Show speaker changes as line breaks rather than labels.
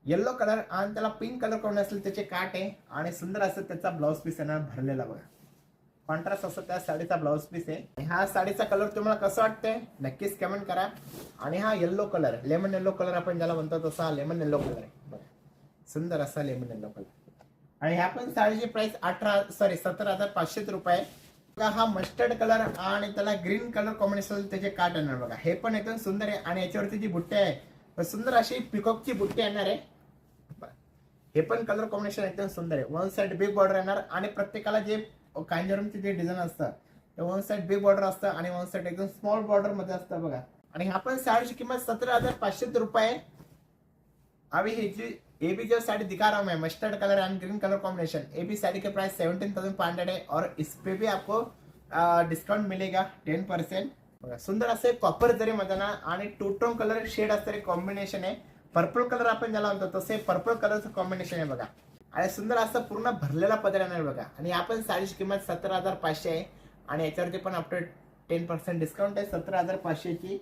Yellow colour आणि त्याला pink colour करून असेल त्याचे काट आहे आणि सुंदर असं त्याचा ब्लाऊज पीस येणार भरलेला बघा. कॉन्ट्रास्ट असं त्या साडीचा ब्लाऊज पीस आहे. हा साडीचा कलर तुम्हाला कसं वाटतंय नक्कीच कमेंट करा. आणि हा yellow colour, lemon yellow colour आपण ज्याला म्हणतो तसा लेमन येल्लो कलर आहे बघा. सुंदर असा लेमन येल्लो कलर. आणि ह्या पण साडीची प्राइस 17,500 रुपये. बघा हा मस्टर्ड कलर आणि त्याला ग्रीन कलर कॉम्बिनेशन त्याचे काट येणार बघा. हे पण एकदम सुंदर आहे आणि याच्यावरती जी बुट्टी आहे सुंदर अशी पिकॉकची बुट्टी येणार आहे. हे पण कलर कॉम्बिनेशन एकदम सुंदर आहे. वन साइड बिग बॉर्डर येणार आणि प्रत्येकाला जे कांजरमचे जे डिझाईन असतं ते वन साइड बिग बॉर्डर असतं आणि वन साइड एकदम स्मॉल बॉर्डर मध्ये असतं बघा. आणि ह्या पण साडीची किंमत 17,500 रुपये. अभी ये जो ये भी जो साड़ी दिखा रहा हूँ मैं mustard colour end green colour combination, ये भी साड़ी के प्राइस 17,500 है और इस पे भी आपको डिस्काउंट मिलेगा 10%. सुंदर असे कॉपर जरी मध्ये ना आणि टू टोन कलर शेड असणारे कॉम्बिनेशन आहे. पर्पल कलर आपण ज्याला म्हणतो तसे पर्पल कलरचं कॉम्बिनेशन आहे बघा. आणि सुंदर असं पूर्ण भरलेला पदर येणार बघा. आणि आपण साडीची किंमत 17,500 आहे आणि याच्यावरती पण आपलं 10% डिस्काउंट आहे 17,500 ची.